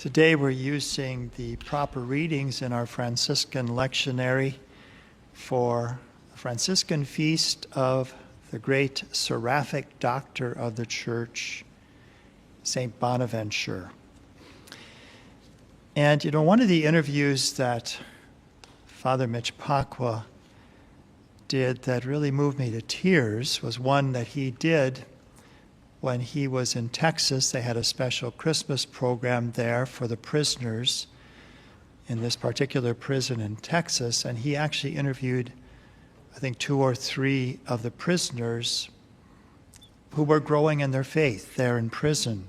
Today we're using the proper readings in our Franciscan lectionary for the Franciscan feast of the great seraphic doctor of the Church, St. Bonaventure. And one of the interviews that Father Mitch Pacwa did that really moved me to tears was one that he did when he was in Texas. They had a special Christmas program there for the prisoners in this particular prison in Texas, and he actually interviewed, I think, 2 or 3 of the prisoners who were growing in their faith there in prison.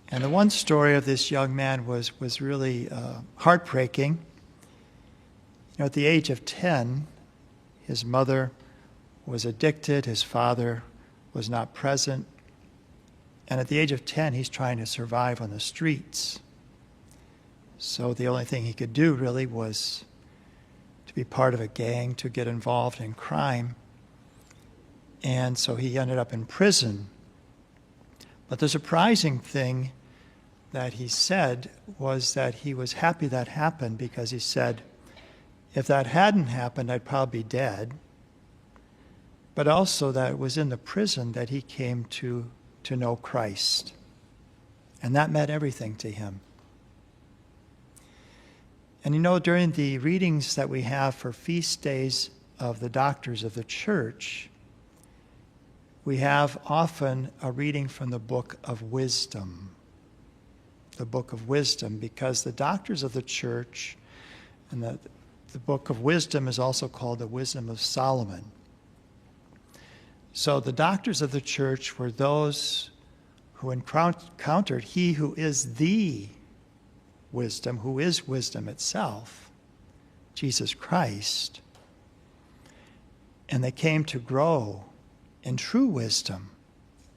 And the one story of this young man was really heartbreaking. At the age of 10, his mother was addicted, his father was not present, and at the age of 10, he's trying to survive on the streets. So the only thing he could do really was to be part of a gang, to get involved in crime, and so he ended up in prison. But the surprising thing that he said was that he was happy that happened, because he said, if that hadn't happened, I'd probably be dead. But also that it was in the prison that he came to know Christ. And that meant everything to him. And during the readings that we have for feast days of the doctors of the Church, we have often a reading from the Book of Wisdom. The Book of Wisdom, because the doctors of the Church, and the Book of Wisdom is also called the Wisdom of Solomon. So the doctors of the Church were those who encountered He who is the wisdom, who is wisdom itself, Jesus Christ. And they came to grow in true wisdom.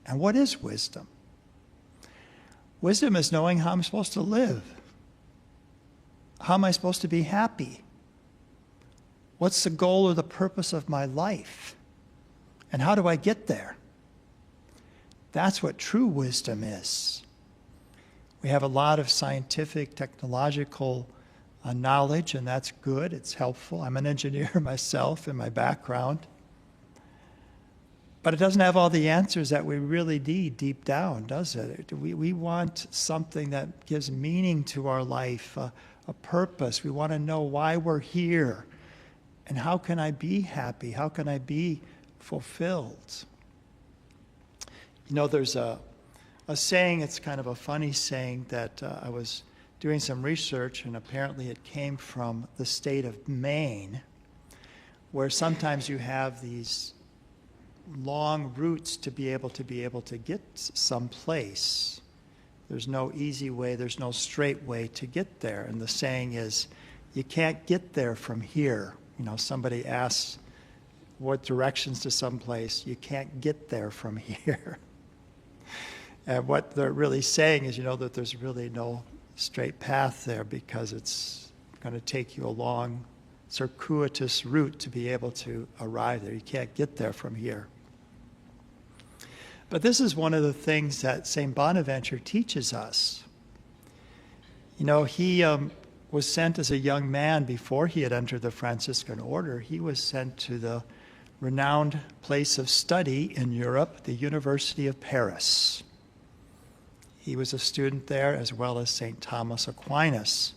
And what is wisdom? Wisdom is knowing how I'm supposed to live. How am I supposed to be happy? What's the goal or the purpose of my life? And how do I get there? That's what true wisdom is. We have a lot of scientific, technological knowledge, and that's good. It's helpful. I'm an engineer myself in my background. But it doesn't have all the answers that we really need deep down, does it? We want something that gives meaning to our life, a purpose. We want to know why we're here. And how can I be happy? How can I be fulfilled? There's a saying, it's kind of a funny saying, that I was doing some research, and apparently it came from the state of Maine, where sometimes you have these long routes to be able to get someplace. There's no easy way, there's no straight way to get there. And the saying is, you can't get there from here. Somebody asks what directions to someplace, you can't get there from here. And what they're really saying is, that there's really no straight path there, because it's going to take you a long, circuitous route to be able to arrive there. You can't get there from here. But this is one of the things that St. Bonaventure teaches us. He was sent as a young man before he had entered the Franciscan order. He was sent to the renowned place of study in Europe, the University of Paris. He was a student there, as well as St. Thomas Aquinas.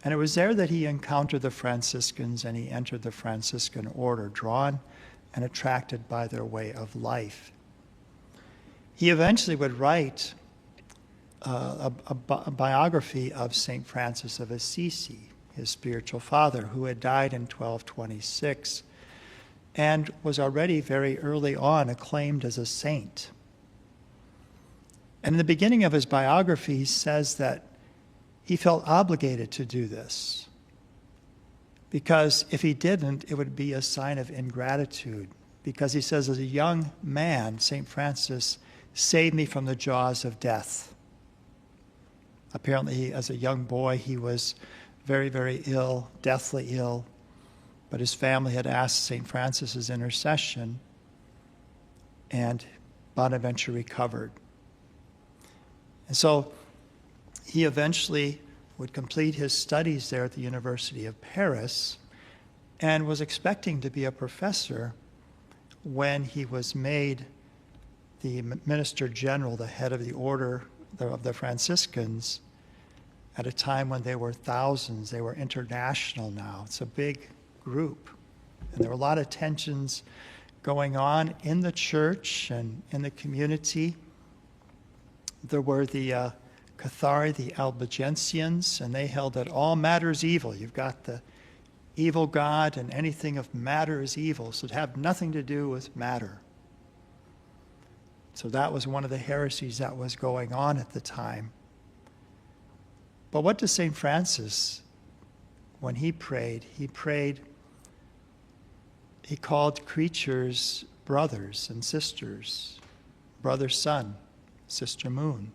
And it was there that he encountered the Franciscans, and he entered the Franciscan order, drawn and attracted by their way of life. He eventually would write a biography of St. Francis of Assisi, his spiritual father, who had died in 1226 and was already very early on acclaimed as a saint. And in the beginning of his biography, he says that he felt obligated to do this, because if he didn't, it would be a sign of ingratitude. Because he says, as a young man, St. Francis saved me from the jaws of death. Apparently, as a young boy, he was very, very ill, deathly ill, but his family had asked St. Francis's intercession, and Bonaventure recovered. And so he eventually would complete his studies there at the University of Paris and was expecting to be a professor when he was made the Minister General, the head of the order of the Franciscans, at a time when there were thousands. They were international now. It's a big group. And there were a lot of tensions going on in the church and in the community. There were the Cathari, the Albigensians, and they held that all matter is evil. You've got the evil God, and anything of matter is evil, so it had nothing to do with matter. So that was one of the heresies that was going on at the time. But what does St. Francis, when he prayed, he called creatures brothers and sisters, brother sun, sister moon.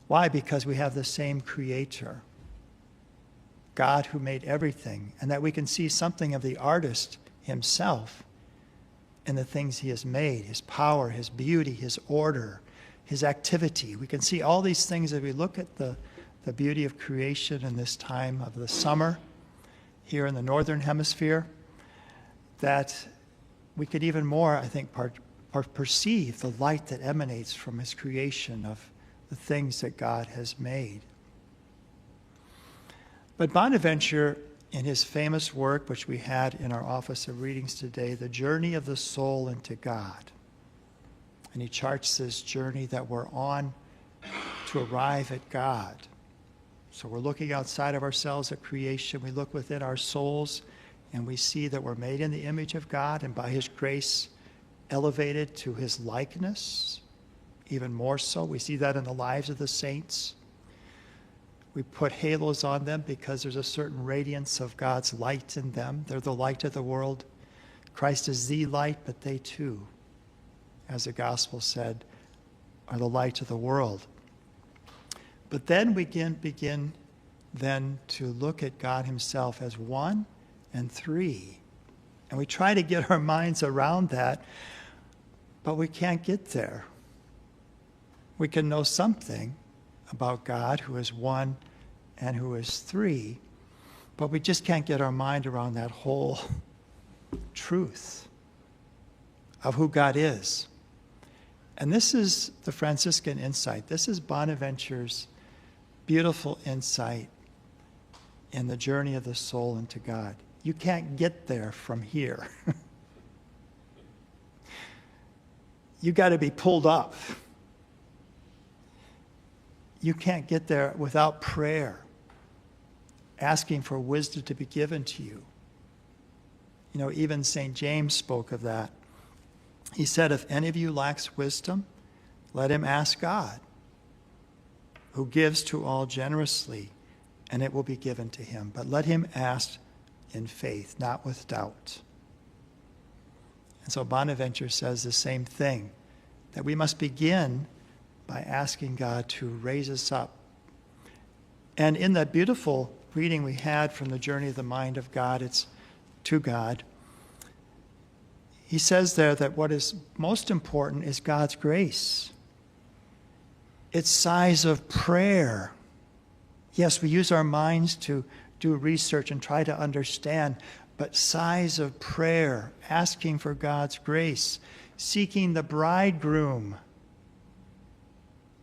Why? Because we have the same creator, God who made everything, and that we can see something of the artist himself in the things he has made, his power, his beauty, his order, his activity. We can see all these things as we look at the beauty of creation in this time of the summer here in the northern hemisphere, that we could even more, I think, perceive the light that emanates from his creation of the things that God has made. But Bonaventure, in his famous work, which we had in our Office of Readings today, The Journey of the Soul into God, and he charts this journey that we're on to arrive at God. So we're looking outside of ourselves at creation. We look within our souls, and we see that we're made in the image of God, and by his grace elevated to his likeness, even more so. We see that in the lives of the saints. We put halos on them because there's a certain radiance of God's light in them. They're the light of the world. Christ is the light, but they too, as the gospel said, are the light of the world. But then we begin then to look at God himself as one and three. And we try to get our minds around that, but we can't get there. We can know something about God who is one and who is three, but we just can't get our mind around that whole truth of who God is. And this is the Franciscan insight. This is Bonaventure's beautiful insight in the journey of the soul into God. You can't get there from here. You got to be pulled up. You can't get there without prayer, asking for wisdom to be given to you. You know, even St. James spoke of that. He said, if any of you lacks wisdom, let him ask God, who gives to all generously, and it will be given to him. But let him ask in faith, not with doubt. And so Bonaventure says the same thing, that we must begin by asking God to raise us up. And in that beautiful reading we had from the Journey of the Mind of God, it's to God, he says there that what is most important is God's grace. It's sighs of prayer. Yes, we use our minds to do research and try to understand, but sighs of prayer, asking for God's grace, seeking the bridegroom.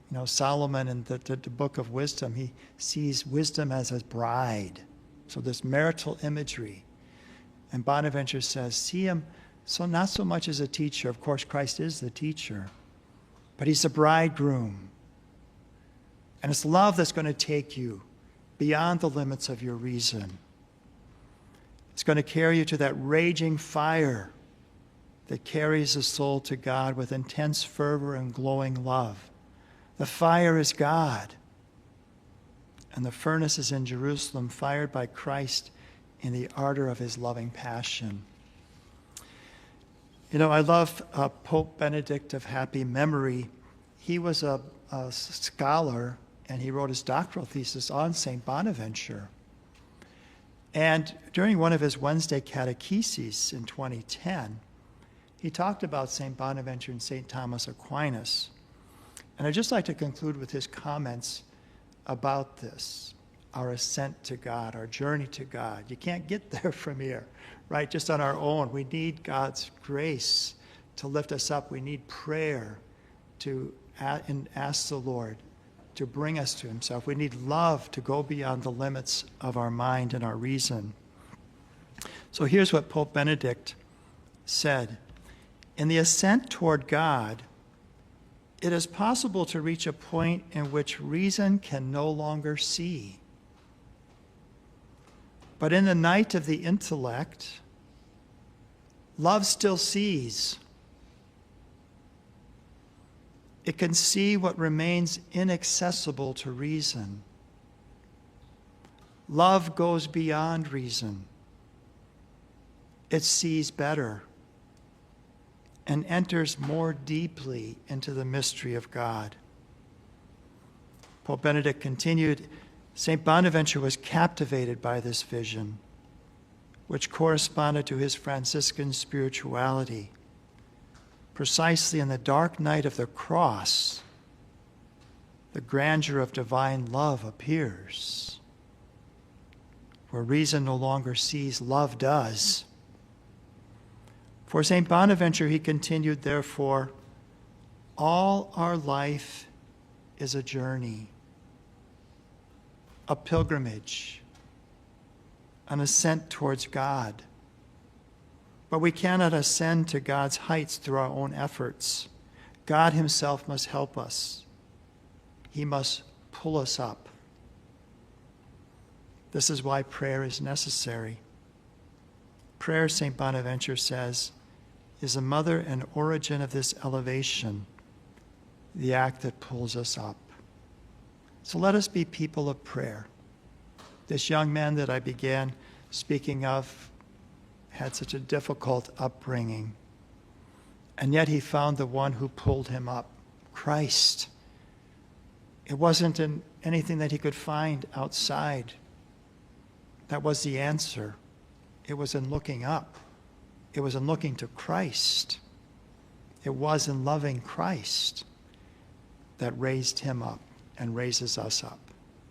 You know, Solomon in the book of wisdom, he sees wisdom as a bride. So this marital imagery. And Bonaventure says, see him so not so much as a teacher. Of course, Christ is the teacher, but he's the bridegroom. And it's love that's going to take you beyond the limits of your reason. It's going to carry you to that raging fire that carries the soul to God with intense fervor and glowing love. The fire is God. And the furnace is in Jerusalem, fired by Christ in the ardor of his loving passion. You know, I love Pope Benedict of happy memory. He was a scholar, and he wrote his doctoral thesis on St. Bonaventure. And during one of his Wednesday catecheses in 2010, he talked about St. Bonaventure and St. Thomas Aquinas. And I'd just like to conclude with his comments about this, our ascent to God, our journey to God. You can't get there from here, right? Just on our own. We need God's grace to lift us up. We need prayer to ask the Lord to bring us to himself. We need love to go beyond the limits of our mind and our reason. So here's what Pope Benedict said. In the ascent toward God, it is possible to reach a point in which reason can no longer see. But in the night of the intellect, love still sees. It can see what remains inaccessible to reason. Love goes beyond reason. It sees better and enters more deeply into the mystery of God. Pope Benedict continued, St. Bonaventure was captivated by this vision, which corresponded to his Franciscan spirituality. Precisely in the dark night of the cross, the grandeur of divine love appears. Where reason no longer sees, love does. For St. Bonaventure, he continued, therefore, all our life is a journey, a pilgrimage, an ascent towards God. But we cannot ascend to God's heights through our own efforts. God himself must help us. He must pull us up. This is why prayer is necessary. Prayer, St. Bonaventure says, is a mother and origin of this elevation, the act that pulls us up. So let us be people of prayer. This young man that I began speaking of had such a difficult upbringing, and yet he found the one who pulled him up, Christ. It wasn't in anything that he could find outside. That was the answer. It was in looking up. It was in looking to Christ. It was in loving Christ that raised him up and raises us up.